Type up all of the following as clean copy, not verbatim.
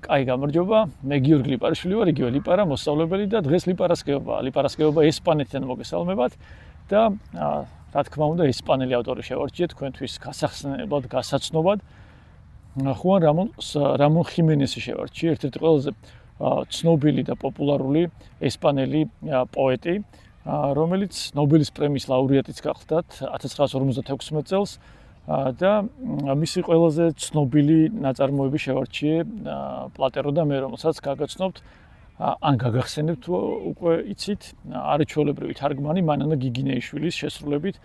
კაი გამარჯობა, მე გიორგი ლიპარაშვილი ვარ, იგივე ლიპარა მოსწავლებელი და დღეს ლიპარასკევობა ესპანეთიდან მოგესალმებათ და რა თქმა უნდა ესპანელი ავტორი შევარჩიეთ თქვენთვის გასახსნელად, გასაცნობად. ხუან რამონ ხიმენესი შევარჩიე, ერთ-ერთი ყველაზე ცნობილი და პოპულარული ესპანელი პოეტი, რომელიც ნობელის პრემიის ლაურეატიც გახდათ 1956 წელს. და მისი ყველაზე ცნობილი ნაწარმოები შევარჩიე პლატერო და მე რომელსაც გაგაცნობთ ან გაგახსენებთ უკვე იცით არაჩვეულებრივი თარგმანი მანანა გიგინეიშვილის შესრულებით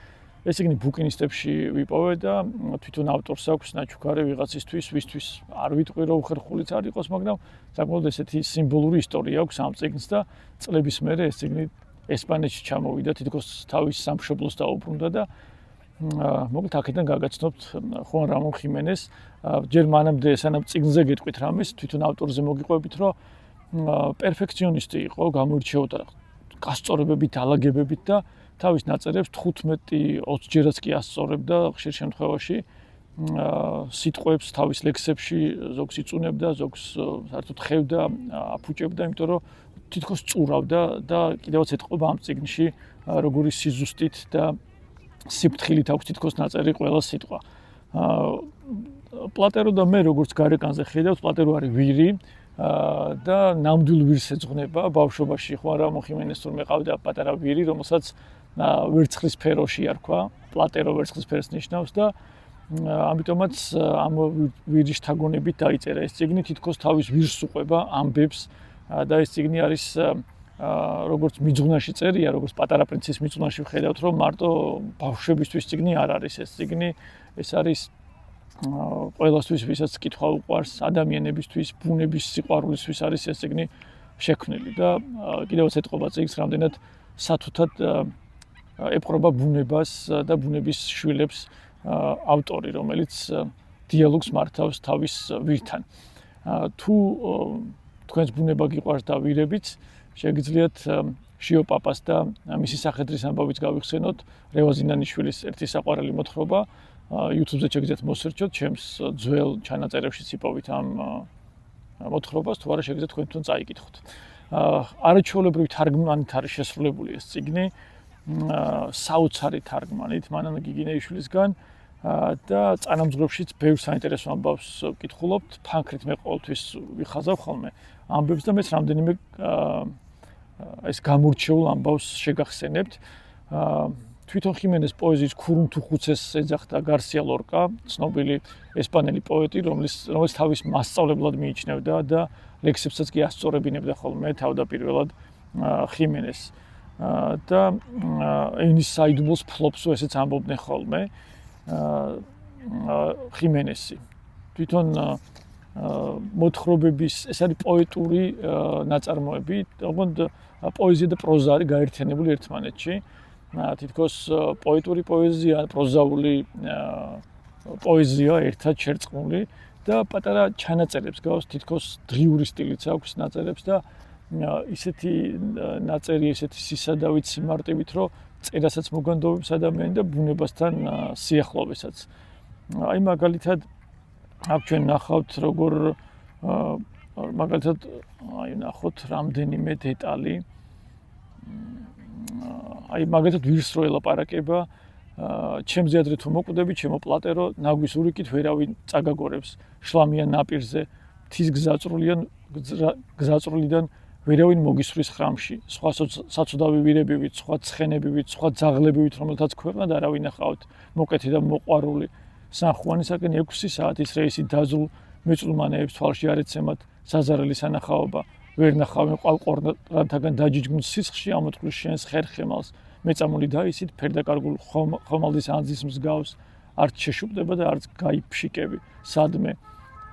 ეს იგი ბუკინისტებში ვიპოვე და თვითონ ავტორს აქვს ნაჩუქარი ვიღაცისთვის ვისთვის არ ვიტყვი რომ უხერხულიც არ იყოს მაგრამ საკმაოდ ესეთი სიმბოლური ისტორია აქვს ამ წიგნს და წლების მერე ეს წიგნი ესპანეთში ჩამოვიდა თითქოს თავის სამშობლოს დაუბრუნდა და მოკლედ აქედან გაგაცნობთ ხუან რამონ ხიმენეს ჯერ მანამდე სანამ წიგნზე გეტყვით რამეს თვითონ ავტორზე მოგიყვებით რომ პერფექციონისტი იყო გამოირჩეოდა გასწორებებით დალაგებებით და თავის ნაწერებს 15-20 ჯერაც კი ასწორებდა ხშირ შემთხვევაში სიტყვებს თავის ლექსებში ზოგს იწუნებდა ზოგს საერთოდ ხედავდა აფუჭებდა იმიტომ რომ თითქოს წურავდა და კიდევაც ეთყობა ამ წიგნში როგორი სიზუსტით და სიფრთხილით აქვს თითქოს ნაწერი ყველა სიტყვა. პლატერო და მე როგორც გარეკანზე ხედავთ, პლატერო არის ვირი და ნამდვილ ვირს ეძღვნება. ბავშვობაში ხუან რამონ ხიმენეს თურმე ყავდა პატარა ვირი, რომელსაც ვერცხლის ფეროში არქვა. პლატერო ვერცხლის ფერს ნიშნავს და ამიტომაც ამ ვირის თაგონებით დაიწერა ეს წიგნი, თითქოს თავის ვირს უყვება, ამბებს და ეს წიგნი არის როგორც მიძღვნაში წერია, როგორც პატარა პრინცის მიძღვნაში ვხედავთ, რომ მარტო ბავშვებისთვის წიგნი არ არის ეს წიგნი, ეს არის ყველასთვის, ვისაც კითხვა უყვარს, ადამიანებისთვის, ბუნების სიყვარულისთვის არის ეს წიგნი შექმნილი და კიდევაც ეთყობა წიგნს რამდენად სათუთად ეპყრობა ბუნებას და ბუნების შვილებს ავტორი, რომელიც დიალოგს მართავს თავის ვირთან. თუ თქვენს ბუნება გიყვარს და ვირებიც შეგიძლიათ შიო პაპას და მისი სახედრის ამბავიც გავიხსენოთ რევაზინანიშვილის ერთი საყვარელი მოთხრობა YouTube-ზე შეგიძლიათ მოსერჩოთ ჩემს ძველ ჩანაწერებშიც იპოვით ამ მოთხრობას თუ არა შეგიძლიათ თქვენ თვითონ წაიკითხოთ არაჩვეულებრივი თარგმანით არის შესრულებული ეს წიგნი საოცარი თარგმანით მანანა გიგინეიშვილისგან და წანამძღვრებშიც ბევრ საინტერესო ამბავს ვკითხულობთ ფანქრით მე ყოველთვის ვიხაზავ ხოლმე ამბებს და მეც რამდენიმე ეს გამორჩეულ ამბავს შეგახსენებთ. თვითონ ხიმენეს პოეზიის ქურუმ თუ ხუცეს ეძახდა გარსია ლორკა, ცნობილი ესპანელი პოეტი, რომელიც თავის მასწავლებლად მიიჩნევდა და ლექსებსაც კი ასწორებინებდა ხოლმე თავდაპირველად ხიმენეს. და ენის საიდუმლოს ფლობსო ესეც ამბობდნენ ხოლმე ხიმენესი. თვითონ მოთხრობების ეს არის პოეტური ნაწარმოები, თუმცა პოეზია და პროზა არის გაერთიანებული ერთმანეთში. თითქოს პოეტური პოეზია, პროზაული პოეზია ერთად შერწყმული და პატარა ჩანაწერებს გავს, თითქოს დღიური სტილიც აქვს ნაწერებს და ისეთი ნაწერი, ესეთი სისადავით, სიმარტივით, რომ წერასაც მოგანდობებს ადამიანი და ბუნებასთან სიახლოვესაც. აი მაგალითად აქ ჩვენ ნახავთ როგორ მაგალითად აი ნახოთ რამდენიმე დეტალი აი მაგალითად ვირს რო ელაპარაკება ჩემზე ადრე თუ მოკვდები ჩემო პლატერო ნაგვის ურიკით ვერავინ წაგაგორებს შლამიან ნაპირზე მთის გზაწრულიდან ვერავინ მოგისვრის ხრამში სხვა საცუდავი ვირებივით სხვა ცხენებივით სხვა ძაღლებივით რომელთაც ქვეყნად არავინ ახავთ მოკეთი და მოყვარული სანხუანისაკენ 6 საათის რეისით დაზრულ მეწლმანეებს თვალში არ ეცემათ საზარელი სანახაობა ვერ ნახავენ ყვალყორანთაგან დაჯიჯგმულ სისხლში ამოწყვის შენს ხერხემალს მეწამული დაისით ფერდაკარგულ ხომალდის ანძის მსგავს არც შეშუპდება და არც გაიფშიკები სადმე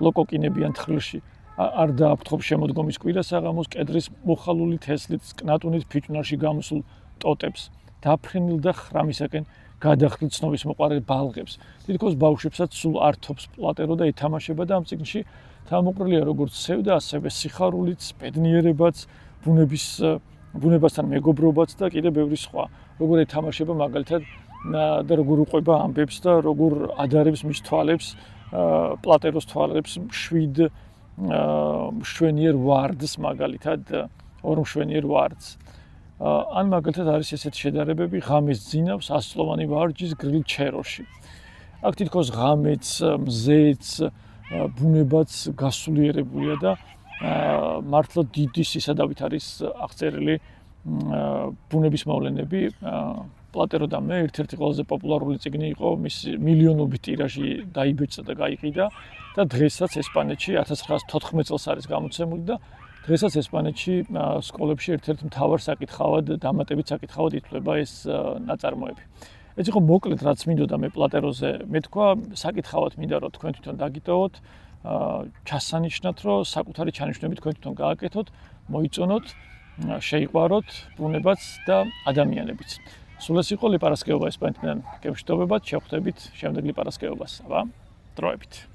ლოკოკინებიან თხრილში არ დააფრთხობ შემოდგომის კვირას აღამოს კედრის მოხალული თესლით კნატუნით ფიჭვნარში გამოსულ ტოტებს დაფრენილ და ხრამისაკენ გადახდილ ცნობის მოყარე ბალღებს. თითქოს ბავშვებსაც სულ ართობს პლატერო და ეთამაშება და ამ წიგნში თავმოყრილია როგორც სევდა, ასევე სიხარულიც, ბედნიერებაც, ბუნებასთან მეგობრობაც და კიდევ ბევრი სხვა. როგორ ეთამაშება მაგალითად და როგორ უყვება ამბებს და როგორ ადარებს მის თვალებს, პლატეროს თვალებს შვიდ მშვენიერ ვარდს მაგალითად ორ მშვენიერ ვარდს. ან მაგალითად არის ესეთი შედარებები ღამეს ძინავს 100-წლოვანი ვარჯის გრილ ჩეროში. აქ თითქოს ღამეც, მზეც, ბუნებაც გასულიერებულია და მართლა დიდი სისადავით არის აღწერილი ბუნების მოვლენები. პლატერო და მე ერთ-ერთი ყველაზე პოპულარული წიგნი იყო, მის მილიონობით ტირაჟი დაიბეჭდა და გაიყიდა და დღესაც ესპანეთში 1914 წელს არის გამოცემული და დღესაც ესპანეთში სკოლებში ერთ-ერთ მთავარ საკითხავად, დამატებით საკითხავად ითვლება ეს ნაწარმოები. ეს იყო მოკლედ რაც მინდოდა მე პლატეროზე მეთქვა, საკითხავად მინდა რომ თქვენ თვითონ დაგიტოვოთ, ჩასანიშნათ რომ საკუთარი ჩანიშვნები თქვენ თვითონ გააკეთოთ, მოიწონოთ, შეიყვაროთ ბუნებაც და ადამიანებიც. სულ ეს იყო ლიპარასკევობა ესპანეთიდან. გემშვიდობებად, შევხვდებით შემდეგ ლიპარასკევობას. აბა, დროებით.